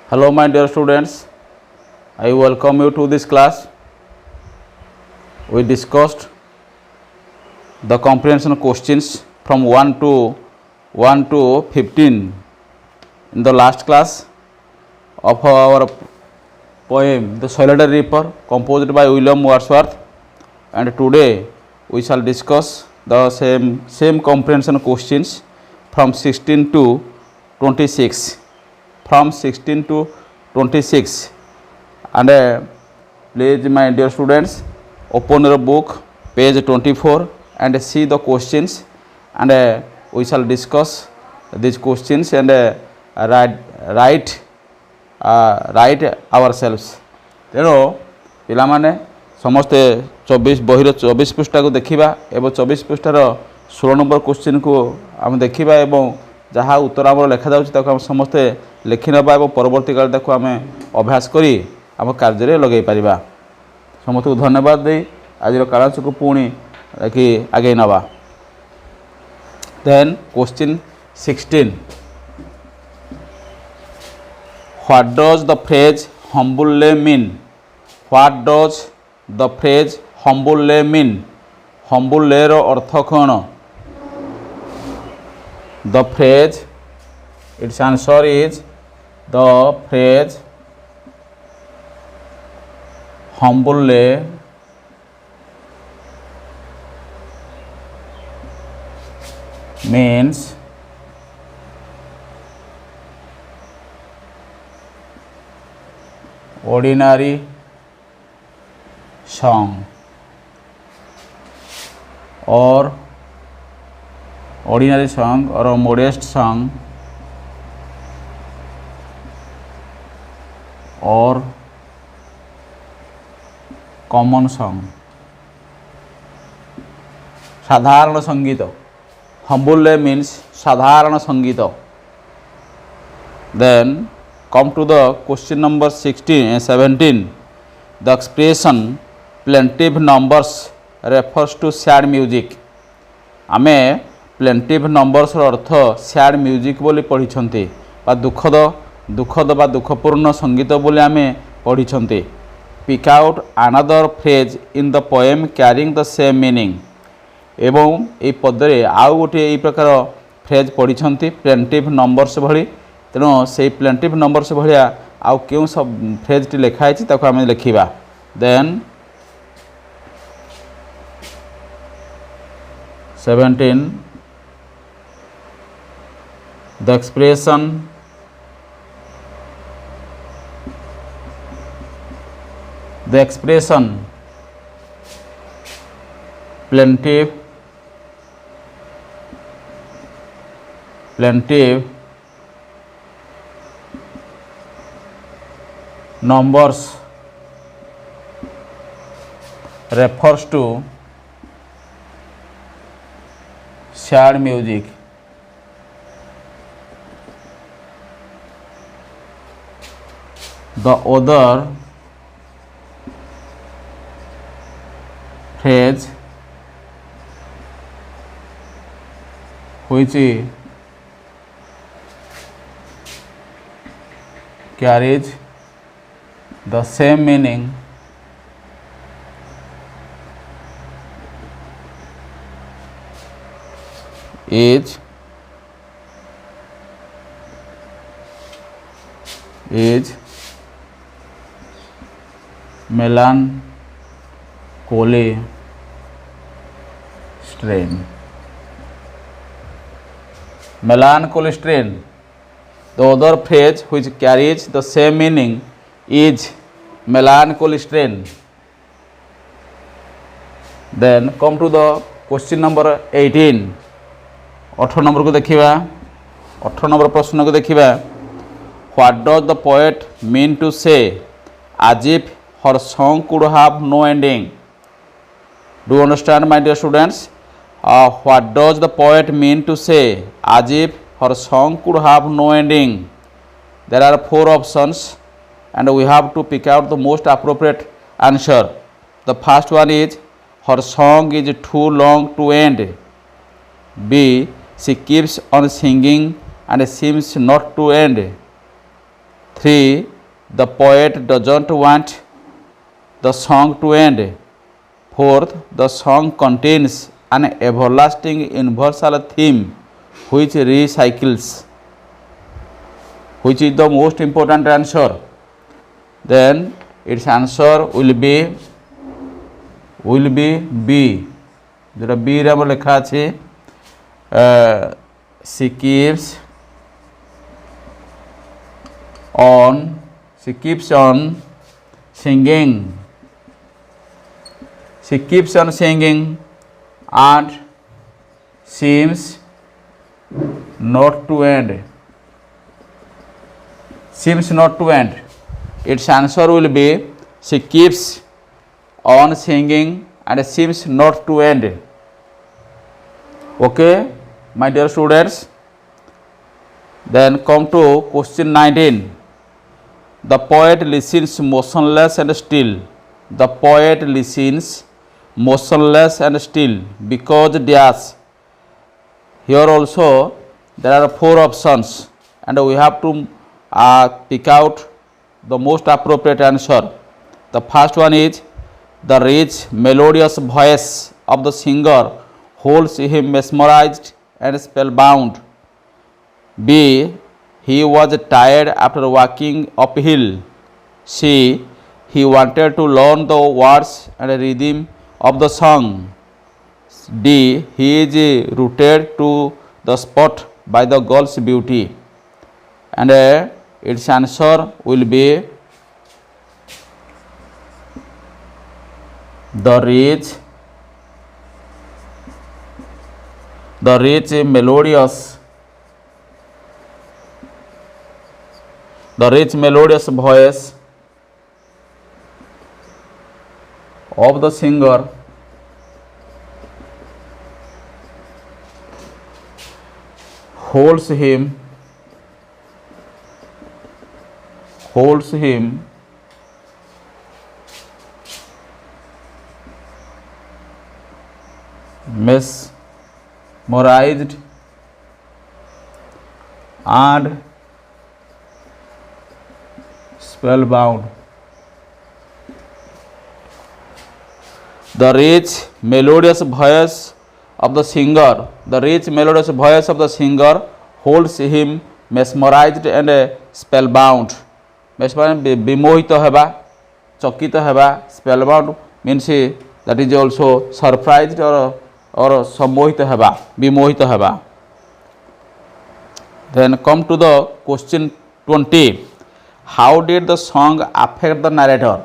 Hello, my dear students. I welcome you to this class. We discussed the comprehension questions from 1 to 15 in the last class of our poem The Solitary Reaper, composed by William Wordsworth, and today we shall discuss the same comprehension questions from 16 to 26. From 16 to 26, and please, my dear students, open your book page 24 and see the questions, and we shall discuss these questions and write ourselves. तेणु पिलामाने समस्ते 24 बहिर 24 पृष्ठा को देखिबा एवं 24 पृष्ठार 16 number question को आम देखिबा एवं जहाँ उत्तर आम लेखा जाऊँ समस्ते लिखि नबा एवं परवर्ती काल ताको आम अभ्यास करी आम कार्य लगे पारिबा। समस्त को धन्यवाद दे आज कालांश को पुणी कि आगे नवा। Then question 16, what does the phrase हम्बुल्ले mean? What does the phrase हम्बुल्ले मीन? हम्बुल्ले रो अर्थ कौन? The phrase, its answer is the phrase humble means ordinary song or ordinary song or a modest song or common song. साधारण संगीत. Humble means साधारण संगीत. Then come to the question number 17. The expression plaintive numbers refers to sad music. आमे plaintiff numbers अर्थ sad music बोली पढ़ी बा दुखद बा दुखपूर्ण संगीत बोली आमे पढ़ी. Pick out another phrase in the poem carrying the same meaning. एवं ये पदरे आउ गोटे यही प्रकार फ्रेज पढ़ी प्लेंटिव नंबर्स भली. तेणु से प्लेंटिव नंबर्स भाया आउ क्यों सब फ्रेज टी लिखाई आम लिखा. Then 17, the expression plaintive numbers refers to sad music. The other phrase which carries the same meaning is melancholy strain. Melancholy strain. The other phrase which carries the same meaning is melancholy strain. Then come to the question number 18. 18 number को देखिबा. 18 number प्रश्न को देखिबा. What does the poet mean to say as if her song could have no ending? Do you understand, my dear students? What does the poet mean to say as if her song could have no ending? There are 4 options and we have to pick out the most appropriate answer. The first one is her song is too long to end. B. She keeps on singing and seems not to end. 3. The poet doesn't want the song to end. Fourth, the song contains an everlasting universal theme which recycles. Which is the most important answer? Then its answer will be B. जोटा B रे हमर लिखा अछि she keeps on singing. She keeps on singing and seems not to end. Seems not to end. Its answer will be she keeps on singing and seems not to end. Okay, my dear students. Then come to question 19. The poet listens motionless and still. The poet listens motionless and still because dash. Here also there are 4 options and we have to pick out the most appropriate answer. The first one is the rich melodious voice of the singer holds him mesmerized and spellbound. B. He was tired after walking uphill. C. He wanted to learn the words and rhythm of the song. D. He is rooted to the spot by the girl's beauty. And its answer will be the rich melodious voice of the singer holds him mesmerized and spellbound. The rich melodious voice of the singer holds him mesmerized and spellbound. विमोहित हेबा चकित हेबा spellbound means that is also surprised or सम्मोहित हेबा विमोहित हेबा. Then come to the question 20. How did the song affect the narrator?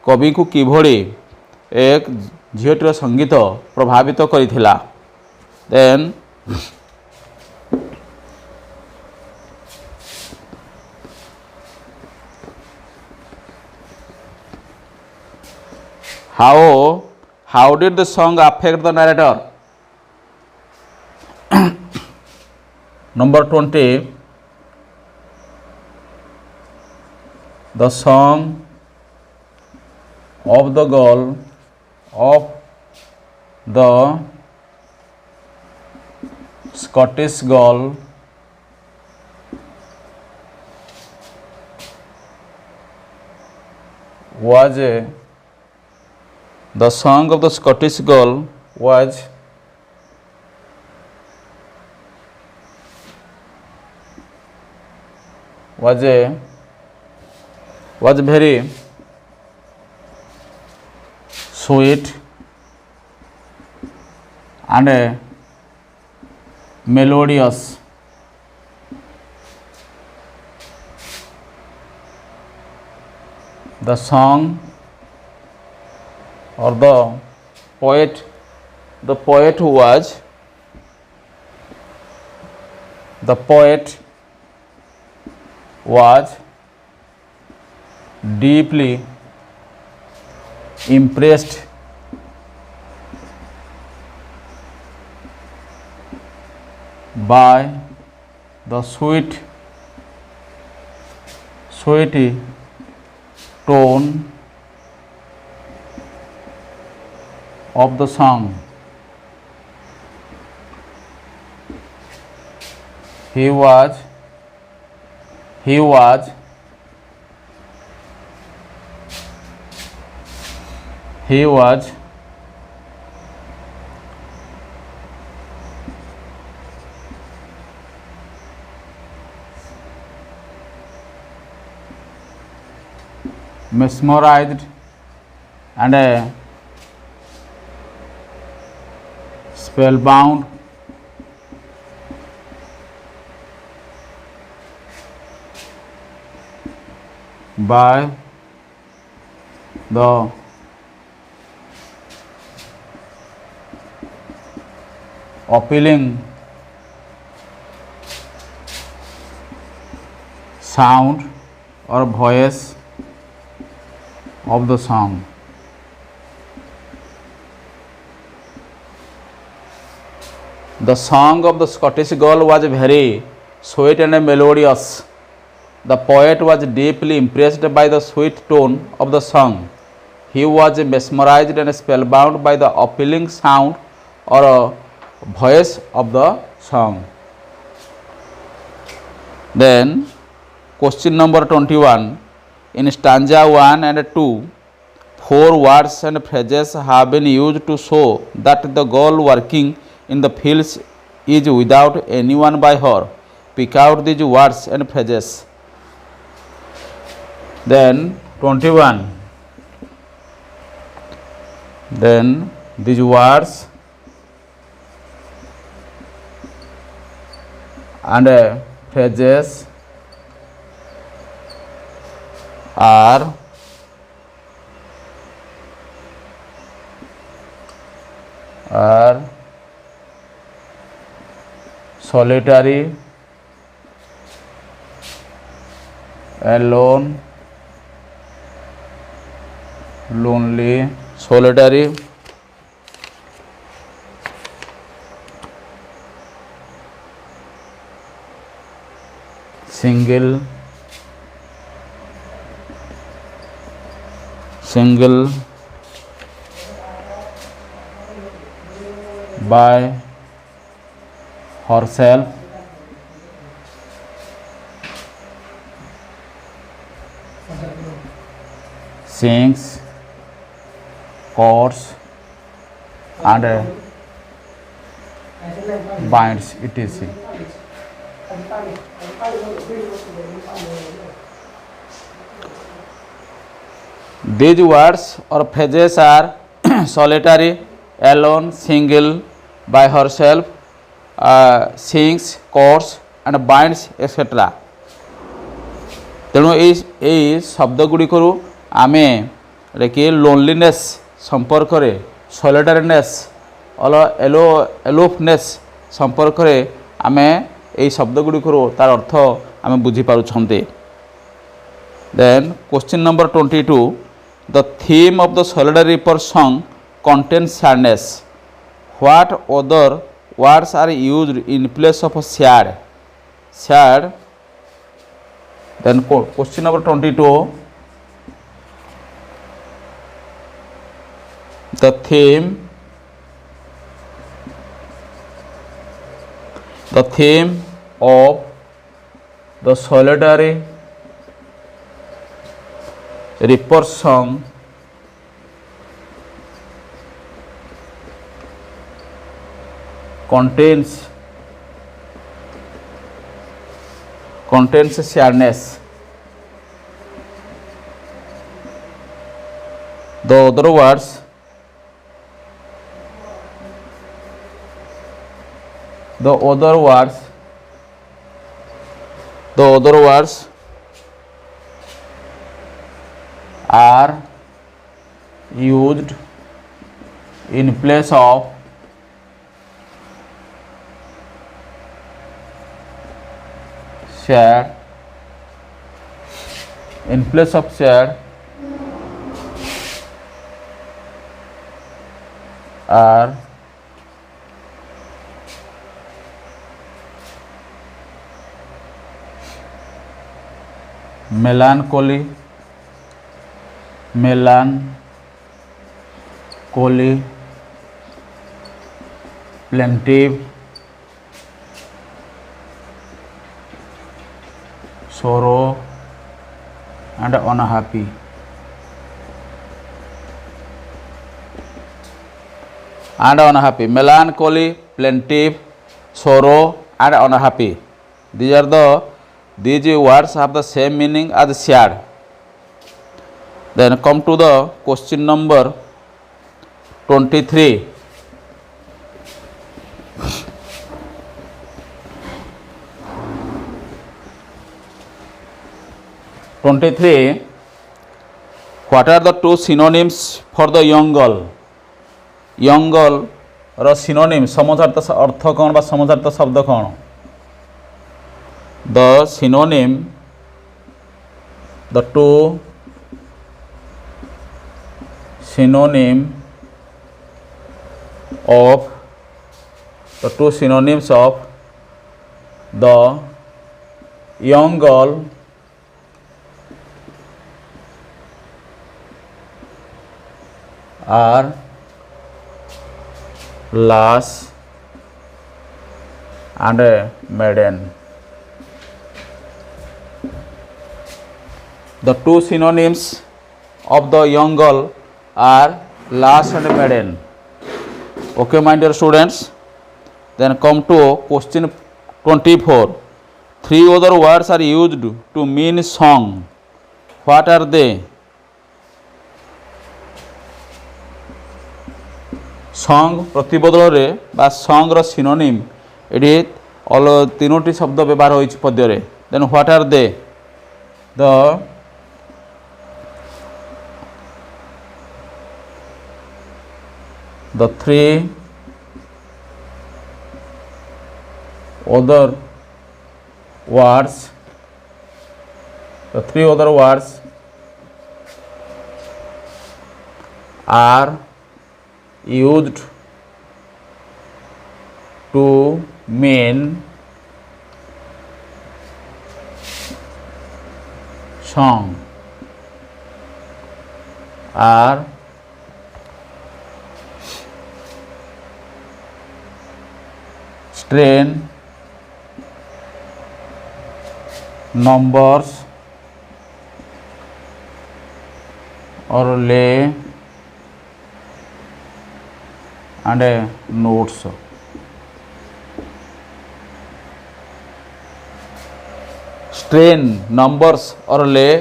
कवि को किभଳି एक झीटर संगीत प्रभावित करिथिला. Then how did the song affect the narrator? Number 20. The song of the girl of the Scottish girl was the song of the Scottish girl was very sweet and melodious. The song or the poet was deeply impressed by the sweet tone of the song. He was He was mesmerized and spellbound by the appealing sound or voice of the song. The song of the Scottish girl was very sweet and melodious. The poet was deeply impressed by the sweet tone of the song. He was mesmerized and spellbound by the appealing sound or voice of the song. Then, question number 21. In stanza 1 and 2, 4 words and phrases have been used to show that the girl working in the fields is without anyone by her. Pick out these words and phrases. Then 21. Then these words and phrases are solitary, alone, lonely, solitary, single, by herself, sings, courts and binds, etc. These words or phrases are solitary, alone, single, by herself, sings, courts and binds, etc. तेणु यही शब्द गुड़िकर आम कि loneliness संपर्क में, सॉलिटरीनेस एलोफनेस संपर्क में आम यही शब्द गुड़िकर तार अर्थ आम बुझीपारे. Then question number 22. The theme of the Solitary Reaper song contains sadness. What other words are used in place of sad? Sad. Then question number 22. The theme of the Solitary Reaper song contains sadness. The other words are used in place of sad. In place of sad are melancholy, plaintive, sorrow and unhappy. and unhappy. Melancholy, plaintive, sorrow and unhappy. These words have the same meaning as sad. Then come to the question number 23. What are the two synonyms for the young girl? Young girl ର synonym ସମଜାର୍ଥ ଅର୍ଥ କ'ଣ ବା ସମଜାର୍ଥ ଶବ୍ଦ କ'ଣ? The synonym, the two synonyms of the young girl are lass and maiden. The two synonyms of the young girl are lass and maiden. Okay, my dear students. Then come to question 24. Three other words are used to mean song. What are they? Song ପ୍ରତିବଦଳରେ ବା songର synonym ଏଠି ତିନୋଟି ଶବ୍ଦ ବ୍ୟବହାର ହୋଇଛି ପଦ୍ୟରେ. Then what are they? The three other words are used to mean song are strain, numbers or lay and notes. Strain, numbers or lay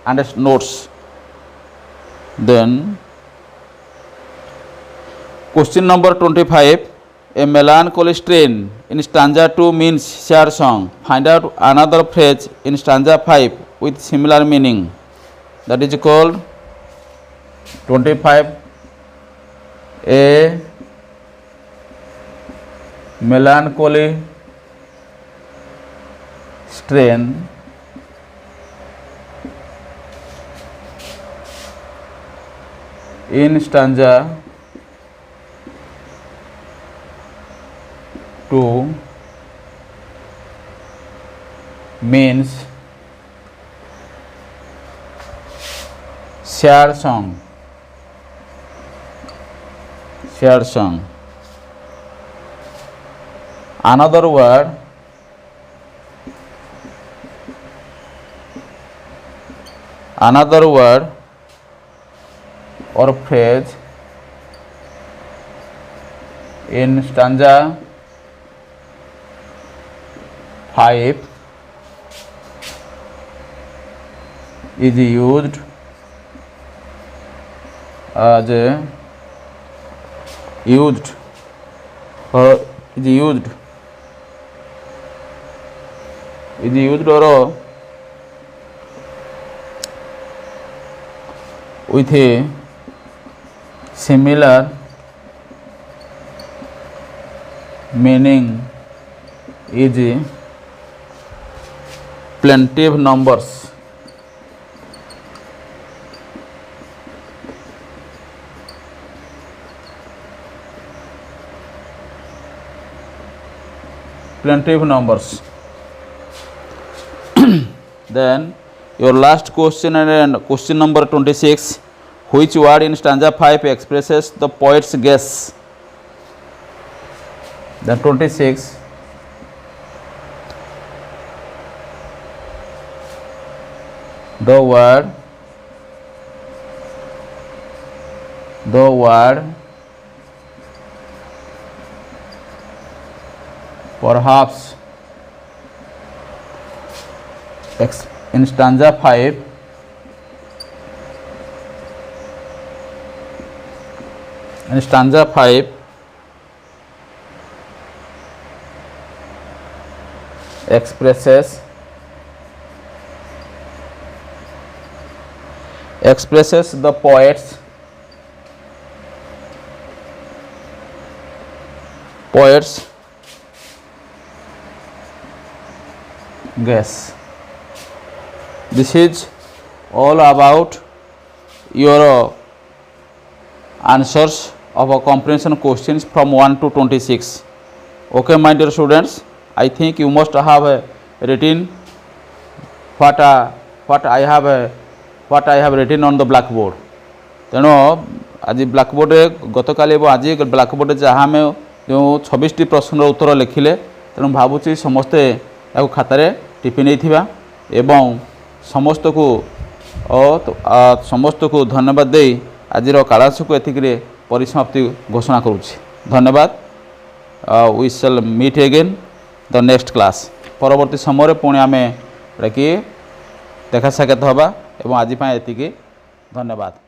and notes. Then question number 25. A melancholy strain in stanza 2 means sad song. Find out another phrase in stanza 5 with similar meaning. That is called 25. A melancholy strain in stanza 2 means sad song. Another word or phrase in stanza 5 is used as or with a similar meaning is plaintive numbers. Then your last question and question number 26. Which word in stanza 5 expresses the poet's guess? Then 26. The word perhaps in stanza 5 expresses the poet's guess. This is all about your answers of a comprehension questions from 1 to 26. Okay, my dear students, I think you must have written what I have written on the blackboard. तेणु आज blackboard गतकाली आज blackboard जहाँ आम जो 26टी प्रश्न उत्तर लिखिले तेणु भावुची समस्ते या खातार टिपि नहीं एवं समस्त को धन्यवाद दे आज क्लास को एतिक परिसमाप्ति घोषणा करुँच। धन्यवाद। We shall meet again the next class. परवर्ती समय पुणी आम कि देखा साक्षात हवा एवं आज एतिक धन्यवाद।